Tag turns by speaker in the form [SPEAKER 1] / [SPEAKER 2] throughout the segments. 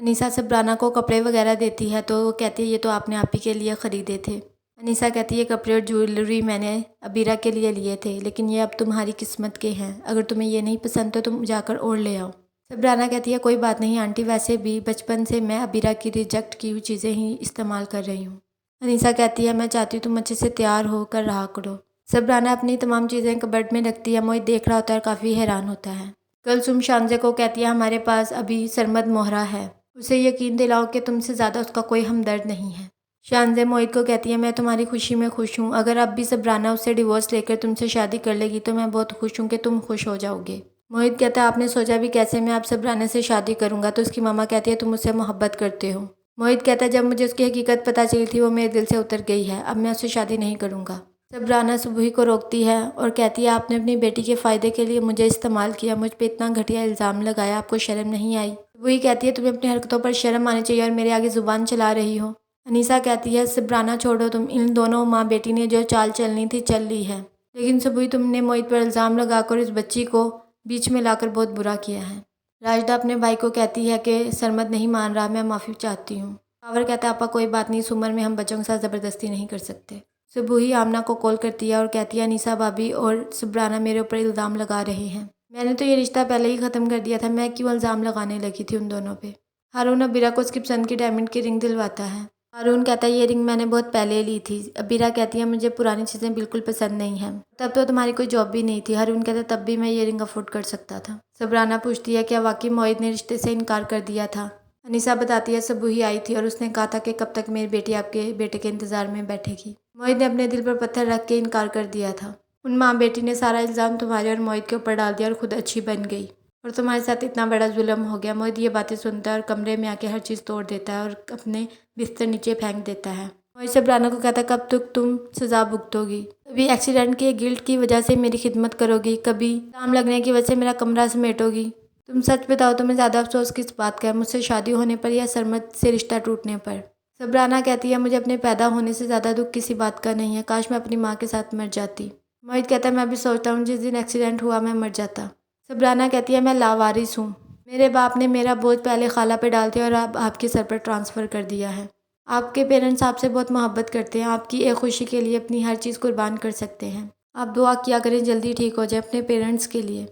[SPEAKER 1] अनीसा सबराना को कपड़े वगैरह देती है तो वो कहती है ये तो आपने आप ही के लिए ख़रीदे थे। अनीसा कहती है कपड़े और ज्वेलरी मैंने अबीरा के लिए लिए थे, लेकिन ये अब तुम्हारी किस्मत के हैं, अगर तुम्हें ये नहीं पसंद तो तुम जाकर और ले आओ। सबराना कहती है कोई बात नहीं आंटी, वैसे भी बचपन से मैं अबीरा की रिजेक्ट की हुई चीज़ें ही इस्तेमाल कर रही हूँ। अनीसा कहती है मैं चाहती हूँ तुम अच्छे से तैयार हो कर रहा करो। सबराना अपनी तमाम चीज़ें कबर्ड में रखती है। मोहित देख रहा होता है और काफ़ी हैरान होता है। कुलसुम शानजे को कहती है हमारे पास अभी सरमद मोहरा है, उसे यकीन दिलाओ कि तुमसे ज़्यादा उसका कोई हमदर्द नहीं है। शानजे मोहित को कहती है मैं तुम्हारी खुशी में खुश हूँ, अगर अब भी सबराना उससे डिवोर्स लेकर तुमसे शादी कर लेगी तो मैं बहुत खुश हूँ कि तुम खुश हो जाओगे। मोहित कहता है आपने सोचा भी कैसे मैं अब सबराना से शादी करूँगा, तो उसकी मामा कहती है तुम उससे मोहब्बत करते हो। मोहित कहता है जब मुझे उसकी हकीकत पता चली थी वो मेरे दिल से उतर गई है, अब मैं उससे शादी नहीं करूँगा। सबराना सुबही को रोकती है और कहती है आपने अपनी बेटी के फ़ायदे के लिए मुझे इस्तेमाल किया, मुझ पर इतना घटिया इल्ज़ाम लगाया, आपको शर्म नहीं आई। वही कहती है तुम्हें अपनी हरकतों पर शर्म आनी चाहिए और मेरे आगे ज़ुबान चला रही हो। अनीसा कहती है सबराना छोड़ो, तुम इन दोनों माँ बेटी ने जो चाल चलनी थी चल ली है, लेकिन सुबह तुमने मोहित पर इल्ज़ाम लगाकर इस बच्ची को बीच में लाकर बहुत बुरा किया है। राजदा अपने भाई को कहती है कि सरमद नहीं मान रहा, मैं माफ़ी चाहती हूँ। कावर कहता है आपा कोई बात नहीं, इस उम्र में हम बच्चों के साथ ज़बरदस्ती नहीं कर सकते। सुबह ही आमना को कॉल करती है और कहती है अनीसा भाभी और सबराना मेरे ऊपर इल्ज़ाम लगा रहे हैं, मैंने तो ये रिश्ता पहले ही ख़त्म कर दिया था, मैं क्यों इल्ज़ाम लगाने लगी थी उन दोनों पे। हारून अबीरा को उसकी पसंद की डायमंड की रिंग दिलवाता है। हारून कहता है ये रिंग मैंने बहुत पहले ली थी। अबीरा कहती है मुझे पुरानी चीज़ें बिल्कुल पसंद नहीं हैं, तब तो तुम्हारी कोई जॉब भी नहीं थी। हारून कहता है तब भी मैं ये रिंग अफोर्ड कर सकता था। सबराना पूछती है क्या वाकई मोहित ने रिश्ते से इनकार कर दिया था। अनीसा बताती है सबू ही आई थी और उसने कहा था कि कब तक मेरी बेटी आपके बेटे के इंतज़ार में बैठेगी। मोहित ने अपने दिल पर पत्थर रख के इनकार कर दिया था। उन माँ बेटी ने सारा इल्ज़ाम तुम्हारे और मोहित के ऊपर डाल दिया और खुद अच्छी बन गई, और तुम्हारे साथ इतना बड़ा जुल्म हो गया। मोहित ये बातें सुनता है और कमरे में आके हर चीज़ तोड़ देता है और अपने बिस्तर नीचे फेंक देता है। मोहित सबराना को कहता है कब तक तुम सज़ा भुगतोगी, कभी एक्सीडेंट के गिल्ट की वजह से मेरी खिदमत करोगी, कभी काम लगने की वजह से मेरा कमरा समेटोगी। तुम सच बताओ तुम्हें ज़्यादा अफसोस किस बात का है, मुझसे शादी होने पर या सरमद से रिश्ता टूटने पर। सबराना कहती है मुझे अपने पैदा होने से ज़्यादा दुख किसी बात का नहीं है, काश मैं अपनी माँ के साथ मर जाती। मोहित कहता है मैं भी सोचता हूँ जिस दिन एक्सीडेंट हुआ मैं मर जाता। सबराना कहती है मैं लावारिस हूँ, मेरे बाप ने मेरा बोझ पहले खाला पे डाल दिया और अब आपके सर पर ट्रांसफ़र कर दिया है। आपके पेरेंट्स आपसे बहुत मोहब्बत करते हैं, आपकी एक खुशी के लिए अपनी हर चीज़ कुर्बान कर सकते हैं। आप दुआ किया करें जल्दी ठीक हो जाए अपने पेरेंट्स के लिए।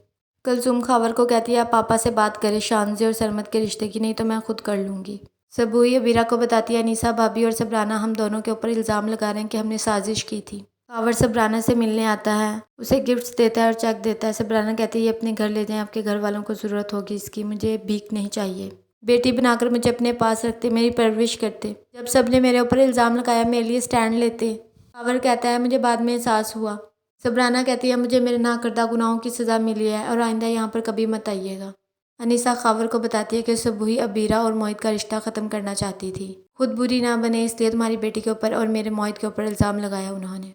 [SPEAKER 1] कुलसुम खावर को कहती है आप पापा से बात करें शानजे और सरमद के रिश्ते की, नहीं तो मैं खुद कर लूँगी। सबूही अबीरा को बताती है अनीसा भाभी और सबराना हम दोनों के ऊपर इल्ज़ाम लगा रहे हैं कि हमने साजिश की थी। कावर सबराना से मिलने आता है, उसे गिफ्ट्स देता है और चेक देता है। सबराना कहती है ये अपने घर ले जाएं, आपके घर वालों को ज़रूरत होगी इसकी, मुझे भीख नहीं चाहिए। बेटी बनाकर मुझे अपने पास रखते, मेरी परवरिश करते, जब सब ने मेरे ऊपर इल्ज़ाम लगाया मेरे लिए स्टैंड लेते। कावर कहता है मुझे बाद में एहसास हुआ। सबराना कहती है मुझे मेरे नाकर्दा गुनाहों की सज़ा मिली है और आइंदा यहाँ पर कभी मत आइएगा। अनीसा खावर को बताती है कि सबूही अबीरा और मोहित का रिश्ता ख़त्म करना चाहती थी, खुद बुरी ना बने इसलिए तुम्हारी बेटी के ऊपर और मेरे मोहित के ऊपर इल्ज़ाम लगाया उन्होंने।